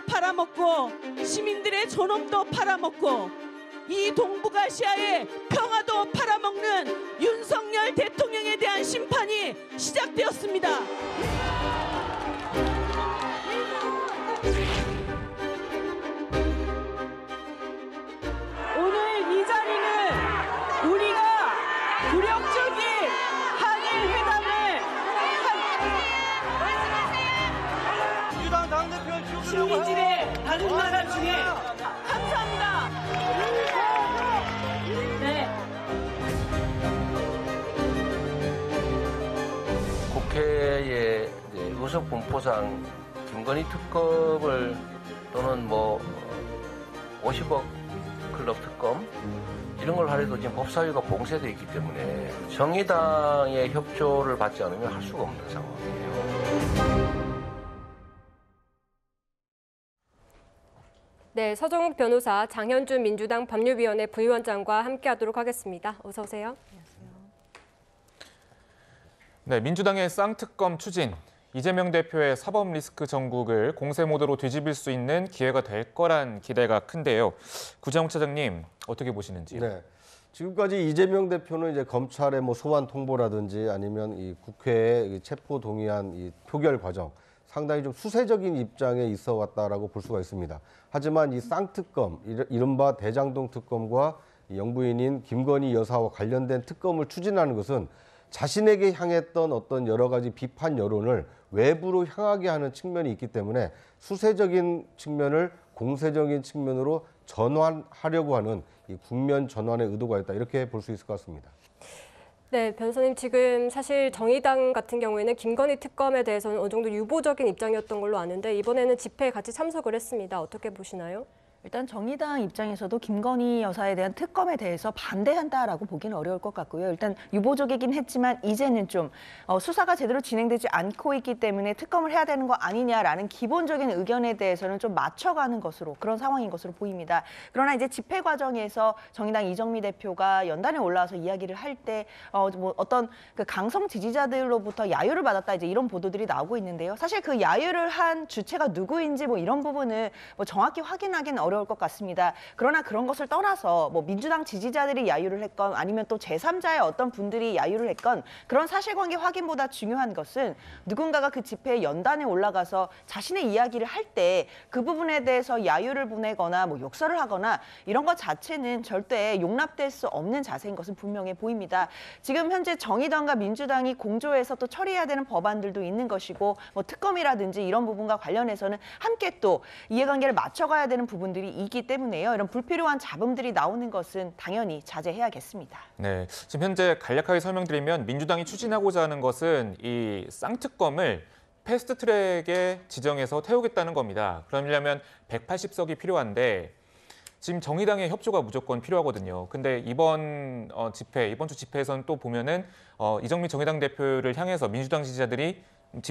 팔아먹고 시민들의 존엄도 팔아먹고 이 동북아시아의 평화도 팔아먹는 윤석열 대통령에 대한 심판이 시작되었습니다. 오늘 이 자리는 우리가 굴욕적인 한일 회담을 민주당 당대표를 지우려고 식민지의 다른 나라 중에 감사합니다. 네. 국회의 의석 분포상 김건희 특검을 또는 50억 클럽 특검 이런 걸 하려도 지금 법사위가 봉쇄되어 있기 때문에 정의당의 협조를 받지 않으면 할 수가 없는 상황이에요. 네, 서정욱 변호사, 장현준 민주당 법률위원회 부위원장과 함께하도록 하겠습니다. 어서 오세요. 네, 민주당의 쌍특검 추진, 이재명 대표의 사법 리스크 전국을 공세 모드로 뒤집을 수 있는 기회가 될 거란 기대가 큰데요. 구자욱 차장님, 어떻게 보시는지요? 네, 지금까지 이재명 대표는 이제 검찰의 소환 통보라든지 아니면 이 국회의 체포 동의안 이 표결 과정 상당히 좀 수세적인 입장에 있어 왔다라고 볼 수가 있습니다. 하지만 이 쌍특검, 이른바 대장동 특검과 영부인인 김건희 여사와 관련된 특검을 추진하는 것은 자신에게 향했던 어떤 여러 가지 비판 여론을 외부로 향하게 하는 측면이 있기 때문에 수세적인 측면을 공세적인 측면으로 전환하려고 하는 이 국면 전환의 의도가 있다, 이렇게 볼 수 있을 것 같습니다. 네, 변호사님, 지금 사실 정의당 같은 경우에는 김건희 특검에 대해서는 어느 정도 유보적인 입장이었던 걸로 아는데 이번에는 집회에 같이 참석을 했습니다. 어떻게 보시나요? 일단 정의당 입장에서도 김건희 여사에 대한 특검에 대해서 반대한다라고 보기는 어려울 것 같고요. 일단 유보적이긴 했지만 이제는 좀 수사가 제대로 진행되지 않고 있기 때문에 특검을 해야 되는 거 아니냐라는 기본적인 의견에 대해서는 좀 맞춰가는 것으로 그런 상황인 것으로 보입니다. 그러나 이제 집회 과정에서 정의당 이정미 대표가 연단에 올라와서 이야기를 할 때 어떤 그 강성 지지자들로부터 야유를 받았다, 이제 이런 보도들이 나오고 있는데요. 사실 그 야유를 한 주체가 누구인지 이런 부분은 정확히 확인하기는 어려울 것 같습니다. 그러나 그런 것을 떠나서 민주당 지지자들이 야유를 했건 아니면 또 제3자의 어떤 분들이 야유를 했건 그런 사실관계 확인보다 중요한 것은 누군가가 그 집회에 연단에 올라가서 자신의 이야기를 할 때 그 부분에 대해서 야유를 보내거나 욕설을 하거나 이런 것 자체는 절대 용납될 수 없는 자세인 것은 분명해 보입니다. 지금 현재 정의당과 민주당이 공조해서 또 처리해야 되는 법안들도 있는 것이고 특검이라든지 이런 부분과 관련해서는 함께 또 이해관계를 맞춰가야 되는 부분들이 있기 때문에요. 이런 불필요한 잡음들이 나오는 것은 당연히 자제해야겠습니다. 네, 지금 현재 간략하게 설명드리면 민주당이 추진하고자 하는 것은 이 쌍특검을 패스트트랙에 지정해서 태우겠다는 겁니다. 그러려면 180석이 필요한데 지금 정의당의 협조가 무조건 필요하거든요. 근데 이번 주 집회에서는 또 보면은 이정미 정의당 대표를 향해서 민주당 지지자들이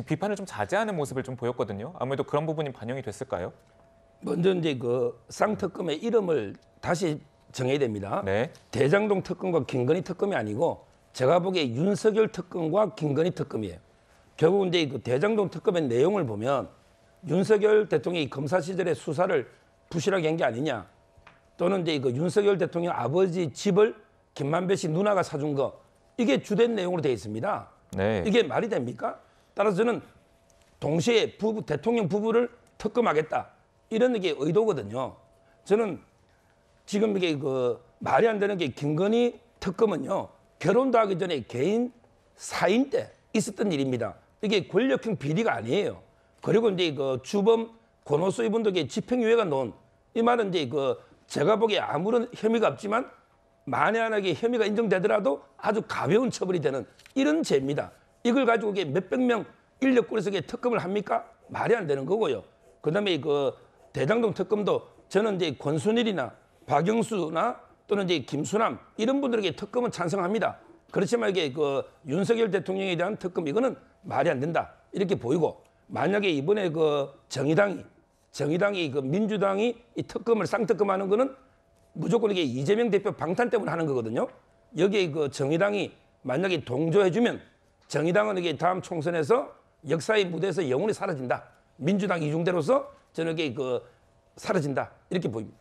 비판을 좀 자제하는 모습을 좀 보였거든요. 아무래도 그런 부분이 반영이 됐을까요? 먼저 이제 그 쌍특검의 이름을 다시 정해야 됩니다. 네. 대장동 특검과 김건희 특검이 아니고 제가 보기에 윤석열 특검과 김건희 특검이에요. 결국 이제 그 대장동 특검의 내용을 보면 윤석열 대통령이 검사 시절에 수사를 부실하게 한 게 아니냐, 또는 이제 그 윤석열 대통령 아버지 집을 김만배 씨 누나가 사준 거, 이게 주된 내용으로 되어 있습니다. 네. 이게 말이 됩니까? 따라서 저는 동시에 대통령 부부를 특검하겠다, 이런 게 의도거든요. 저는 지금 이게 말이 안 되는 게 김건희 특검은요, 결혼도 하기 전에 개인 사인 때 있었던 일입니다. 이게 권력형 비리가 아니에요. 그리고 이제 주범 권오수 이분들에게 집행유예가 놓은, 이 말은 이제 제가 보기에 아무런 혐의가 없지만 만에 하나의 혐의가 인정되더라도 아주 가벼운 처벌이 되는 이런 죄입니다. 이걸 가지고 몇백 명 인력 꾸려서 특검을 합니까? 말이 안 되는 거고요. 그다음에 대장동 특검도 저는 이제 권순일이나 박영수나 또는 이제 김수남 이런 분들에게 특검은 찬성합니다. 그렇지만 이게 윤석열 대통령에 대한 특검, 이거는 말이 안 된다, 이렇게 보이고, 만약에 이번에 정의당이 민주당이 이 특검을 쌍특검하는 거는 무조건 이게 이재명 대표 방탄 때문에 하는 거거든요. 여기에 정의당이 만약에 동조해주면 정의당은 이게 다음 총선에서 역사의 무대에서 영원히 사라진다. 민주당 이중대로서 저는 이게 사라진다 이렇게 보입니다.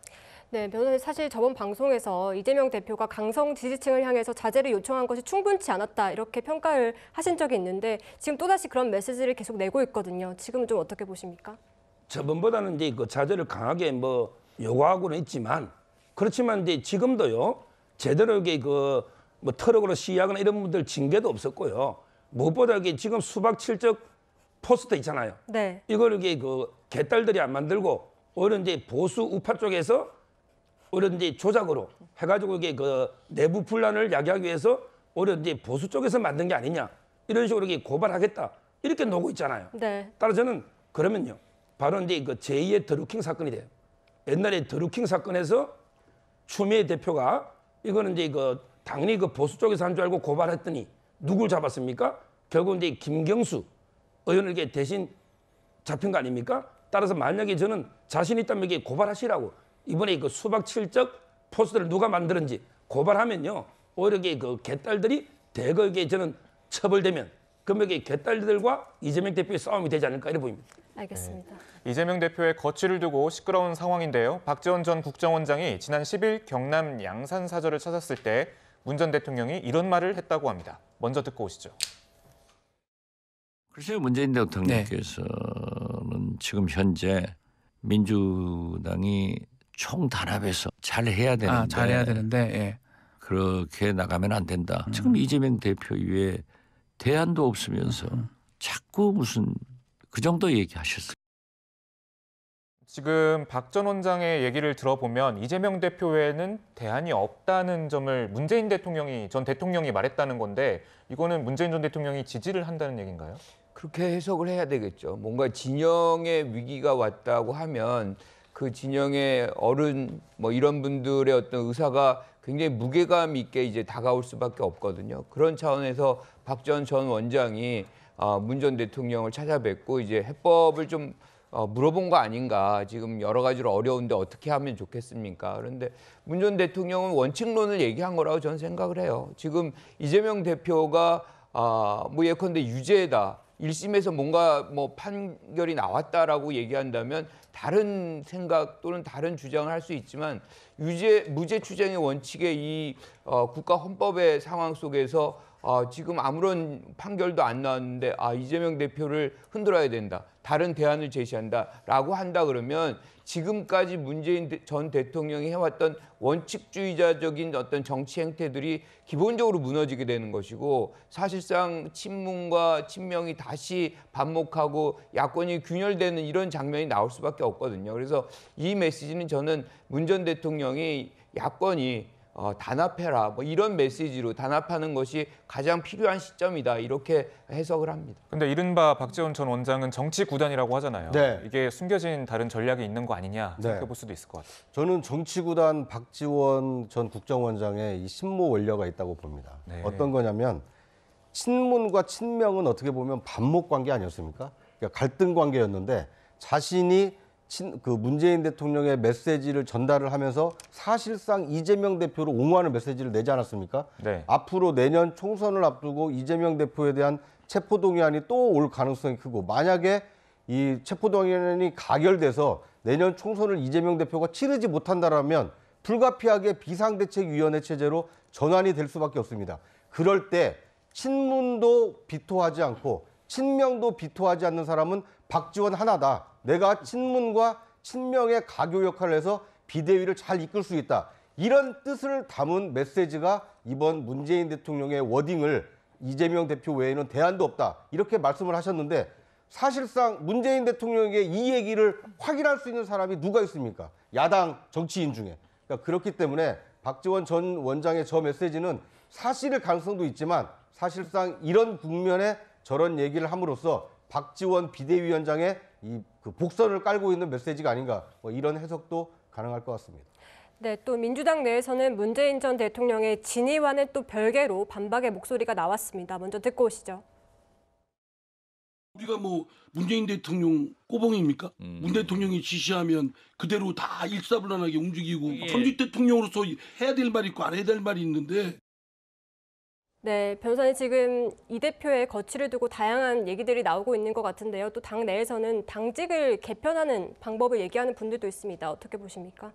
네, 변호사님 사실 저번 방송에서 이재명 대표가 강성 지지층을 향해서 자제를 요청한 것이 충분치 않았다 이렇게 평가를 하신 적이 있는데 지금 또다시 그런 메시지를 계속 내고 있거든요. 지금은 좀 어떻게 보십니까? 저번보다는 이제 자제를 강하게 요구하고는 있지만 그렇지만 이제 지금도요 제대로 이게 트럭으로 시위하거나 이런 분들 징계도 없었고요. 무엇보다 이게 지금 수박 칠적 포스터 있잖아요. 네. 이걸 이게 개딸들이 안 만들고 오히려 이제 보수 우파 쪽에서 오히려 이제 조작으로 해가지고 이게 내부 분란을 야기하기 위해서 오히려 이제 보수 쪽에서 만든 게 아니냐 이런 식으로 이게 고발하겠다 이렇게 놓고 있잖아요. 네. 따라서 저는 그러면요 바로 이제 제2의 드루킹 사건이 돼요. 옛날에 드루킹 사건에서 추미애 대표가 이거는 이제 당연히 보수 쪽에서 한 줄 알고 고발했더니 누굴 잡았습니까? 결국 이제 김경수 의원을 이게 대신 잡힌 거 아닙니까? 따라서 만약에 저는 자신 있다면 이게 고발하시라고 이번에 수박 칠적 포스터를 누가 만들었는지 고발하면요 오히려 이게 개딸들이 대거 이게 저는 처벌되면 그러면 이게 개딸들과 이재명 대표의 싸움이 되지 않을까 이렇게 보입니다. 알겠습니다. 이재명 대표의 거취를 두고 시끄러운 상황인데요. 박지원 전 국정원장이 지난 10일 경남 양산 사저를 찾았을 때 문 전 대통령이 이런 말을 했다고 합니다. 먼저 듣고 오시죠. 글쎄요, 문재인 대통령께서는 지금 현재 민주당이 총단합해서 잘해야 되는데, 잘해야 되는데 예. 그렇게 나가면 안 된다. 지금 이재명 대표 이외에 대안도 없으면서 자꾸 무슨 그 정도 얘기하셨어요. 지금 박 전 원장의 얘기를 들어보면 이재명 대표 외에는 대안이 없다는 점을 문재인 전 대통령이 말했다는 건데 이거는 문재인 전 대통령이 지지를 한다는 얘기인가요? 그렇게 해석을 해야 되겠죠. 뭔가 진영의 위기가 왔다고 하면 그 진영의 어른 이런 분들의 어떤 의사가 굉장히 무게감 있게 이제 다가올 수밖에 없거든요. 그런 차원에서 박 전 원장이 문 전 대통령을 찾아뵙고 이제 해법을 좀 물어본 거 아닌가. 지금 여러 가지로 어려운데 어떻게 하면 좋겠습니까? 그런데 문 전 대통령은 원칙론을 얘기한 거라고 저는 생각을 해요. 지금 이재명 대표가 예컨대 유죄다. 1심에서 뭔가 판결이 나왔다라고 얘기한다면 다른 생각 또는 다른 주장을 할 수 있지만 무죄 추정의 원칙의 이 국가 헌법의 상황 속에서 지금 아무런 판결도 안 나왔는데 이재명 대표를 흔들어야 된다. 다른 대안을 제시한다라고 한다 그러면 지금까지 문재인 전 대통령이 해왔던 원칙주의자적인 어떤 정치 행태들이 기본적으로 무너지게 되는 것이고 사실상 친문과 친명이 다시 반목하고 야권이 균열되는 이런 장면이 나올 수밖에 없거든요. 그래서 이 메시지는 저는 문 전 대통령이 야권이 단합해라 이런 메시지로 단합하는 것이 가장 필요한 시점이다 이렇게 해석을 합니다. 근데 이른바 박지원 전 원장은 정치 구단이라고 하잖아요. 네. 이게 숨겨진 다른 전략이 있는 거 아니냐 생각해볼 수도 있을 것 같아요. 저는 정치 구단 박지원 전 국정원장의 이 신모 원료가 있다고 봅니다. 네. 어떤 거냐면 친문과 친명은 어떻게 보면 반목 관계 아니었습니까? 그러니까 갈등 관계였는데 자신이 문재인 대통령의 메시지를 전달을 하면서 사실상 이재명 대표를 옹호하는 메시지를 내지 않았습니까? 네. 앞으로 내년 총선을 앞두고 이재명 대표에 대한 체포동의안이 또 올 가능성이 크고 만약에 이 체포동의안이 가결돼서 내년 총선을 이재명 대표가 치르지 못한다라면 불가피하게 비상대책위원회 체제로 전환이 될 수밖에 없습니다. 그럴 때 친문도 비토하지 않고 친명도 비토하지 않는 사람은 박지원 하나다. 내가 친문과 친명의 가교 역할을 해서 비대위를 잘 이끌 수 있다. 이런 뜻을 담은 메시지가 이번 문재인 대통령의 워딩을 이재명 대표 외에는 대안도 없다. 이렇게 말씀을 하셨는데 사실상 문재인 대통령에게 이 얘기를 확인할 수 있는 사람이 누가 있습니까? 야당 정치인 중에. 그러니까 그렇기 때문에 박지원 전 원장의 저 메시지는 사실일 가능성도 있지만 사실상 이런 국면에 저런 얘기를 함으로써 박지원 비대위원장의 그 복선을 깔고 있는 메시지가 아닌가 이런 해석도 가능할 것 같습니다. 네, 또 민주당 내에서는 문재인 전 대통령의 진위와는 또 별개로 반박의 목소리가 나왔습니다. 먼저 듣고 오시죠. 우리가 문재인 대통령 꼬봉입니까? 문 대통령이 지시하면 그대로 다 일사불란하게 움직이고 전직 대통령으로서 해야 될 말이 있고 안 해야 될 말이 있는데 네, 변호사님 지금 이 대표의 거취를 두고 다양한 얘기들이 나오고 있는 것 같은데요. 또 당 내에서는 당직을 개편하는 방법을 얘기하는 분들도 있습니다. 어떻게 보십니까?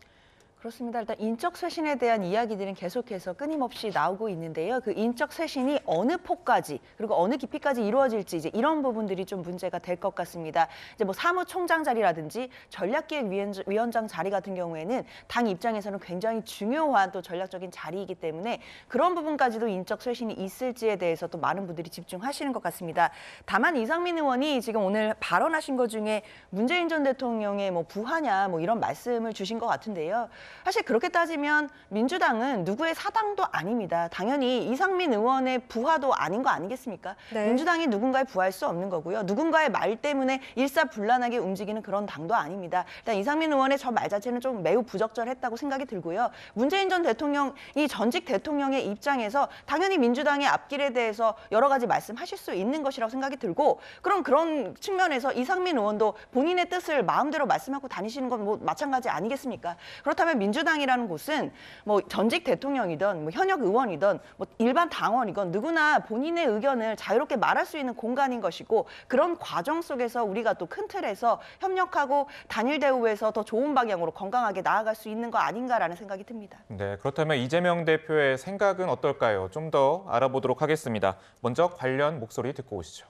그렇습니다. 일단 인적 쇄신에 대한 이야기들은 계속해서 끊임없이 나오고 있는데요. 그 인적 쇄신이 어느 폭까지 그리고 어느 깊이까지 이루어질지 이제 이런 부분들이 좀 문제가 될 것 같습니다. 이제 뭐 사무총장 자리라든지 전략기획위원장 자리 같은 경우에는 당 입장에서는 굉장히 중요한 또 전략적인 자리이기 때문에 그런 부분까지도 인적 쇄신이 있을지에 대해서 또 많은 분들이 집중하시는 것 같습니다. 다만 이상민 의원이 지금 오늘 발언하신 것 중에 문재인 전 대통령의 뭐 부하냐 뭐 이런 말씀을 주신 것 같은데요. 사실 그렇게 따지면 민주당은 누구의 사당도 아닙니다. 당연히 이상민 의원의 부하도 아닌 거 아니겠습니까? 네. 민주당이 누군가에 부할 수 없는 거고요. 누군가의 말 때문에 일사불란하게 움직이는 그런 당도 아닙니다. 일단 이상민 의원의 저 말 자체는 좀 매우 부적절했다고 생각이 들고요. 문재인 전 대통령이 전직 대통령의 입장에서 당연히 민주당의 앞길에 대해서 여러 가지 말씀하실 수 있는 것이라고 생각이 들고 그럼 그런 측면에서 이상민 의원도 본인의 뜻을 마음대로 말씀하고 다니시는 건 뭐 마찬가지 아니겠습니까? 그렇다면 민주당이라는 곳은 뭐 전직 대통령이든 뭐 현역 의원이든 뭐 일반 당원이건 누구나 본인의 의견을 자유롭게 말할 수 있는 공간인 것이고 그런 과정 속에서 우리가 또 큰 틀에서 협력하고 단일 대우에서 더 좋은 방향으로 건강하게 나아갈 수 있는 거 아닌가라는 생각이 듭니다. 네, 그렇다면 이재명 대표의 생각은 어떨까요? 좀 더 알아보도록 하겠습니다. 먼저 관련 목소리 듣고 오시죠.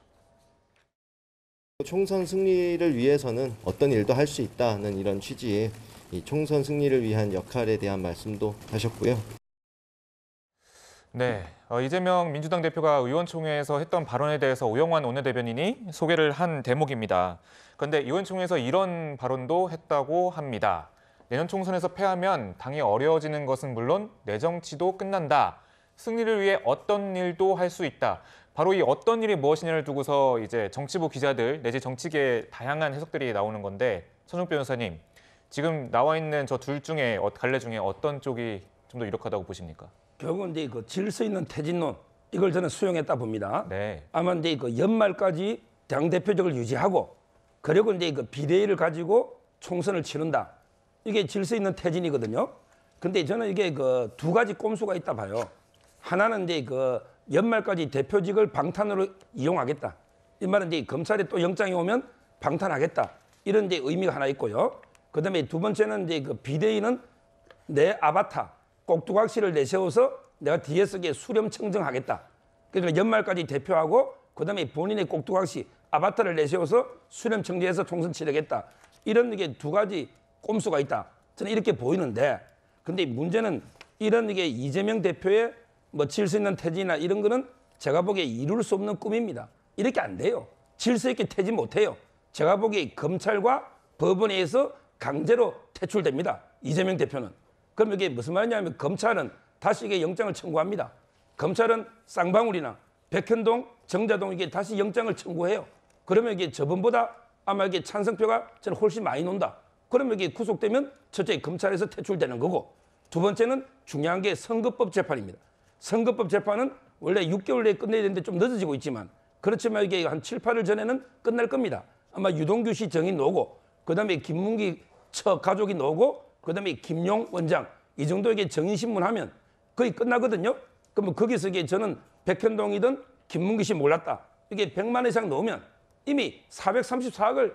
총선 승리를 위해서는 어떤 일도 할 수 있다는 이런 취지의 이 총선 승리를 위한 역할에 대한 말씀도 하셨고요. 네, 이재명 민주당 대표가 의원총회에서 했던 발언에 대해서 오영환 원내대변인이 소개를 한 대목입니다. 그런데 의원총회에서 이런 발언도 했다고 합니다. 내년 총선에서 패하면 당이 어려워지는 것은 물론 내 정치도 끝난다. 승리를 위해 어떤 일도 할 수 있다. 바로 이 어떤 일이 무엇이냐를 두고서 이제 정치부 기자들 내지 정치계의 다양한 해석들이 나오는 건데 천욱 변호사님, 지금 나와 있는 저 둘 중에 갈래 중에 어떤 쪽이 좀 더 유력하다고 보십니까? 결국은 이제 그 질서 있는 퇴진론 이걸 저는 수용했다 봅니다. 네. 아마 이제 그 연말까지 당 대표직을 유지하고 그리고 이제 그 비대위를 가지고 총선을 치른다. 이게 질서 있는 퇴진이거든요. 근데 저는 이게 그 두 가지 꼼수가 있다 봐요. 하나는 이제 그 연말까지 대표직을 방탄으로 이용하겠다. 이 말은 이제 검찰에 또 영장이 오면 방탄하겠다. 이런 이제 의미가 하나 있고요. 그다음에 두 번째는 이제 그 비대위는 내 아바타 꼭두각시를 내세워서 내가 뒤에서 수렴 청정하겠다. 그러니까 연말까지 대표하고 그다음에 본인의 꼭두각시 아바타를 내세워서 수렴 청정해서 총선 치르겠다. 이런 게 두 가지 꼼수가 있다. 저는 이렇게 보이는데, 근데 문제는 이런 게 이재명 대표의 뭐 질서 있는 퇴진이나 이런 거는 제가 보기에 이룰 수 없는 꿈입니다. 이렇게 안 돼요. 질서 있게 퇴진 못해요. 제가 보기에 검찰과 법원에 의해서 강제로 퇴출됩니다. 이재명 대표는. 그럼 이게 무슨 말이냐면 검찰은 다시 이게 영장을 청구합니다. 검찰은 쌍방울이나 백현동, 정자동 이게 다시 영장을 청구해요. 그러면 이게 저번보다 아마 이게 찬성표가 저는 훨씬 많이 논다. 그러면 이게 구속되면 첫째 검찰에서 퇴출되는 거고 두 번째는 중요한 게 선거법 재판입니다. 선거법 재판은 원래 6개월 내에 끝내야 되는데 좀 늦어지고 있지만 그렇지만 이게 한 7, 8일 전에는 끝날 겁니다. 아마 유동규 씨 정인 나오고 그다음에 김문기 처 가족이 나오고 그다음에 김용 원장 이 정도 이게 정인신문하면 거의 끝나거든요. 그러면 거기서 이게 저는 백현동이든 김문기 씨 몰랐다. 이게 100만 이상 넣으면 이미 434억을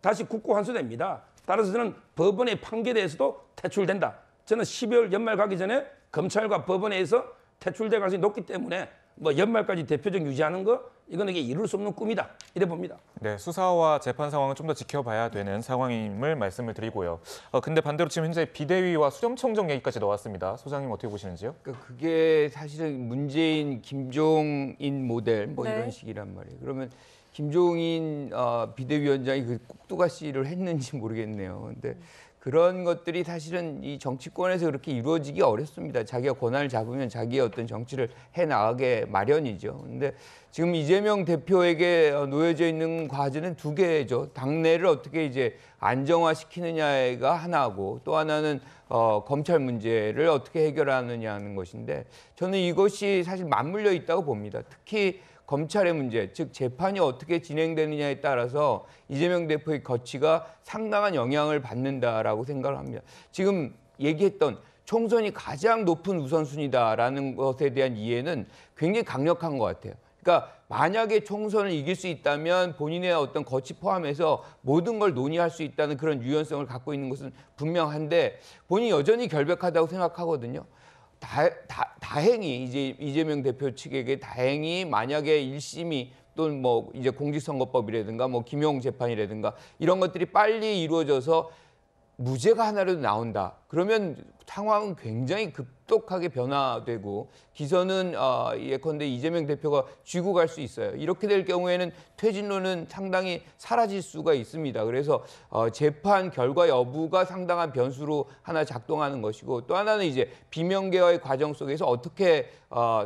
다시 국고 환수됩니다. 따라서 저는 법원의 판결에 대해서도 퇴출된다. 저는 12월 연말 가기 전에 검찰과 법원에 의해서 퇴출될 가능성이 높기 때문에 뭐 연말까지 대표적 유지하는 거 이건 이게 이룰 수 없는 꿈이다. 이래 봅니다. 네, 수사와 재판 상황은 좀 더 지켜봐야 되는 상황임을 말씀을 드리고요. 근데 반대로 지금 현재 비대위와 수렴청정 얘기까지 나왔습니다. 소장님 어떻게 보시는지요? 그게 사실은 문재인, 김종인 모델 뭐 네. 이런 식이란 말이에요. 그러면 김종인 비대위원장이 그 꼭두가시를 했는지 모르겠네요. 근데 그런 것들이 사실은 이 정치권에서 그렇게 이루어지기 어렵습니다. 자기가 권한을 잡으면 자기의 어떤 정치를 해나가게 마련이죠. 근데 지금 이재명 대표에게 놓여져 있는 과제는 두 개죠. 당내를 어떻게 이제 안정화시키느냐가 하나고 또 하나는 검찰 문제를 어떻게 해결하느냐는 것인데 저는 이것이 사실 맞물려 있다고 봅니다. 특히 검찰의 문제, 즉 재판이 어떻게 진행되느냐에 따라서 이재명 대표의 거취가 상당한 영향을 받는다라고 생각을 합니다. 지금 얘기했던 총선이 가장 높은 우선순위다라는 것에 대한 이해는 굉장히 강력한 것 같아요. 그러니까 만약에 총선을 이길 수 있다면 본인의 어떤 거취 포함해서 모든 걸 논의할 수 있다는 그런 유연성을 갖고 있는 것은 분명한데 본인이 여전히 결백하다고 생각하거든요. 다행히 이제 이재명 대표 측에게 다행히 만약에 1심이 또는 뭐 이제 공직선거법이라든가 뭐 김용 재판이라든가 이런 것들이 빨리 이루어져서 무죄가 하나라도 나온다. 그러면 상황은 굉장히 급속하게 변화되고 기선은 예컨대 이재명 대표가 쥐고 갈 수 있어요. 이렇게 될 경우에는 퇴진론은 상당히 사라질 수가 있습니다. 그래서 재판 결과 여부가 상당한 변수로 하나 작동하는 것이고 또 하나는 이제 비명계와의 과정 속에서 어떻게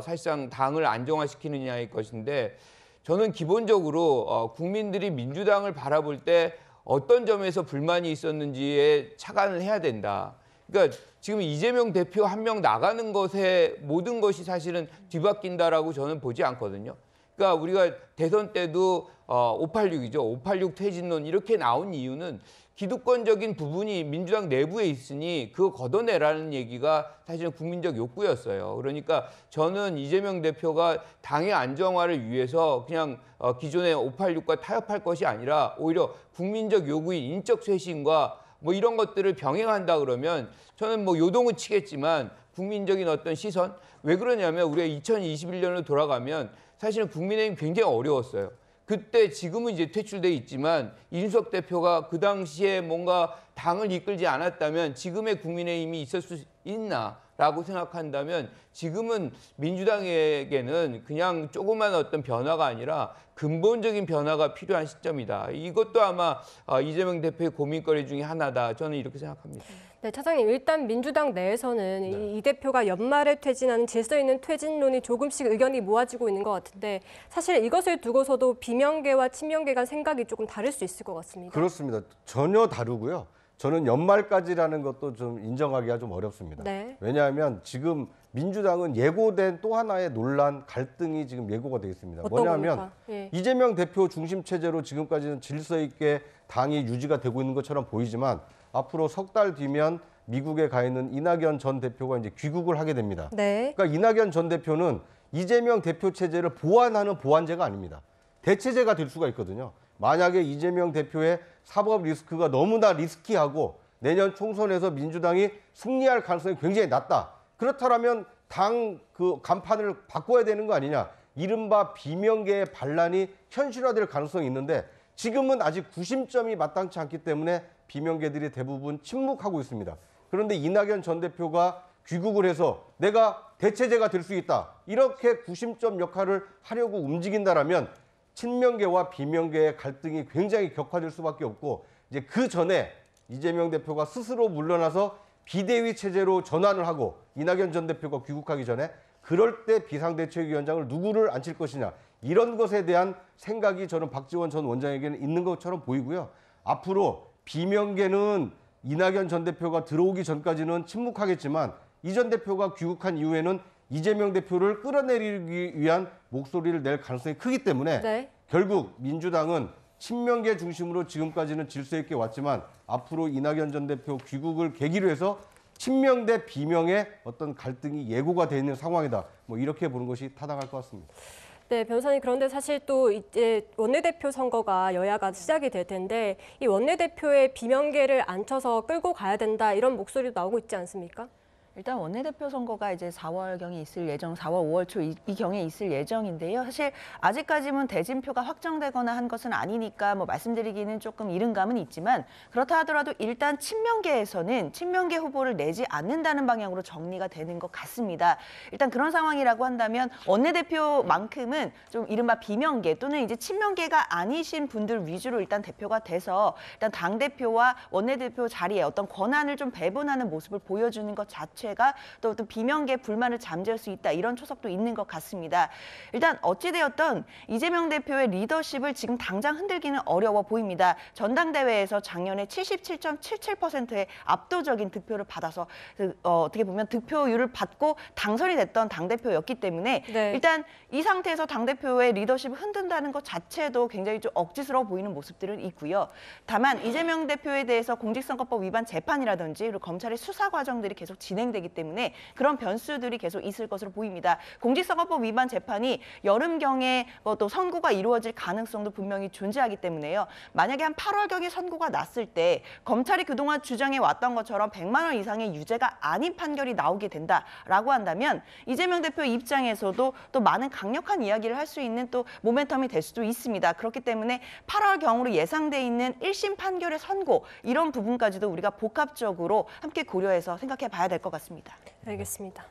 사실상 당을 안정화시키느냐의 것인데 저는 기본적으로 국민들이 민주당을 바라볼 때 어떤 점에서 불만이 있었는지에 차관을 해야 된다. 그러니까 지금 이재명 대표 한 명 나가는 것에 모든 것이 사실은 뒤바뀐다라고 저는 보지 않거든요. 그러니까 우리가 대선 때도 586이죠. 586 퇴진론 이렇게 나온 이유는 기득권적인 부분이 민주당 내부에 있으니 그거 걷어내라는 얘기가 사실은 국민적 욕구였어요. 그러니까 저는 이재명 대표가 당의 안정화를 위해서 그냥 기존의 586과 타협할 것이 아니라 오히려 국민적 요구인 인적 쇄신과 뭐 이런 것들을 병행한다 그러면 저는 뭐 요동은 치겠지만 국민적인 어떤 시선 왜 그러냐면 우리가 2021년으로 돌아가면 사실은 국민의힘 굉장히 어려웠어요. 그때 지금은 이제 퇴출돼 있지만 이준석 대표가 그 당시에 뭔가 당을 이끌지 않았다면 지금의 국민의힘이 있을 수 있나라고 생각한다면 지금은 민주당에게는 그냥 조그만 어떤 변화가 아니라 근본적인 변화가 필요한 시점이다. 이것도 아마 이재명 대표의 고민거리 중에 하나다. 저는 이렇게 생각합니다. 네, 차장님 일단 민주당 내에서는 이 대표가 연말에 퇴진하는 질서 있는 퇴진론이 조금씩 의견이 모아지고 있는 것 같은데 사실 이것을 두고서도 비명계와 친명계 간 생각이 조금 다를 수 있을 것 같습니다. 그렇습니다. 전혀 다르고요. 저는 연말까지라는 것도 좀 인정하기가 좀 어렵습니다. 네. 왜냐하면 지금 민주당은 예고된 또 하나의 논란, 갈등이 지금 예고가 되어 있습니다. 뭐냐면 예. 이재명 대표 중심 체제로 지금까지는 질서 있게 당이 유지가 되고 있는 것처럼 보이지만 앞으로 석 달 뒤면 미국에 가 있는 이낙연 전 대표가 이제 귀국을 하게 됩니다. 네. 그러니까 이낙연 전 대표는 이재명 대표 체제를 보완하는 보완제가 아닙니다. 대체제가 될 수가 있거든요. 만약에 이재명 대표의 사법 리스크가 너무나 리스키하고 내년 총선에서 민주당이 승리할 가능성이 굉장히 낮다. 그렇다면 당 그 간판을 바꿔야 되는 거 아니냐. 이른바 비명계의 반란이 현실화될 가능성이 있는데 지금은 아직 구심점이 마땅치 않기 때문에 비명계들이 대부분 침묵하고 있습니다. 그런데 이낙연 전 대표가 귀국을 해서 내가 대체제가 될 수 있다. 이렇게 구심점 역할을 하려고 움직인다라면 친명계와 비명계의 갈등이 굉장히 격화될 수밖에 없고 이제 그 전에 이재명 대표가 스스로 물러나서 비대위 체제로 전환을 하고 이낙연 전 대표가 귀국하기 전에 그럴 때 비상대책위원장을 누구를 앉힐 것이냐 이런 것에 대한 생각이 저는 박지원 전 원장에게는 있는 것처럼 보이고요. 앞으로 비명계는 이낙연 전 대표가 들어오기 전까지는 침묵하겠지만 이 전 대표가 귀국한 이후에는 이재명 대표를 끌어내리기 위한 목소리를 낼 가능성이 크기 때문에 네. 결국 민주당은 친명계 중심으로 지금까지는 질서 있게 왔지만 앞으로 이낙연 전 대표 귀국을 계기로 해서 친명 대 비명의 어떤 갈등이 예고가 되어 있는 상황이다. 뭐 이렇게 보는 것이 타당할 것 같습니다. 네, 변호사님 그런데 사실 또 이제 원내대표 선거가 여야가 시작이 될 텐데 이 원내대표의 비명계를 앉혀서 끌고 가야 된다 이런 목소리도 나오고 있지 않습니까? 일단 원내대표 선거가 이제 4월경에 있을 예정, 4월, 5월 초 이 경에 있을 예정인데요. 사실 아직까지는 대진표가 확정되거나 한 것은 아니니까 뭐 말씀드리기는 조금 이른 감은 있지만 그렇다 하더라도 일단 친명계에서는 친명계 후보를 내지 않는다는 방향으로 정리가 되는 것 같습니다. 일단 그런 상황이라고 한다면 원내대표만큼은 좀 이른바 비명계 또는 이제 친명계가 아니신 분들 위주로 일단 대표가 돼서 일단 당대표와 원내대표 자리에 어떤 권한을 좀 배분하는 모습을 보여주는 것 자체 또 비명계 불만을 잠재울 수 있다 이런 초석도 있는 것 같습니다. 일단 어찌되었던 이재명 대표의 리더십을 지금 당장 흔들기는 어려워 보입니다. 전당대회에서 작년에 77.77%의 압도적인 득표를 받아서 어떻게 보면 득표율을 받고 당선이 됐던 당대표였기 때문에 네. 일단 이 상태에서 당대표의 리더십을 흔든다는 것 자체도 굉장히 좀 억지스러워 보이는 모습들은 있고요. 다만 이재명 대표에 대해서 공직선거법 위반 재판이라든지 그리고 검찰의 수사 과정들이 계속 진행 진행되기 때문에 그런 변수들이 계속 있을 것으로 보입니다. 공직선거법 위반 재판이 여름경에 또 선고가 이루어질 가능성도 분명히 존재하기 때문에요. 만약에 한 8월경에 선고가 났을 때 검찰이 그동안 주장해 왔던 것처럼 100만 원 이상의 유죄가 아닌 판결이 나오게 된다라고 한다면 이재명 대표 입장에서도 또 많은 강력한 이야기를 할 수 있는 또 모멘텀이 될 수도 있습니다. 그렇기 때문에 8월경으로 예상돼 있는 1심 판결의 선고 이런 부분까지도 우리가 복합적으로 함께 고려해서 생각해 봐야 될 것 같습니다. 알겠습니다.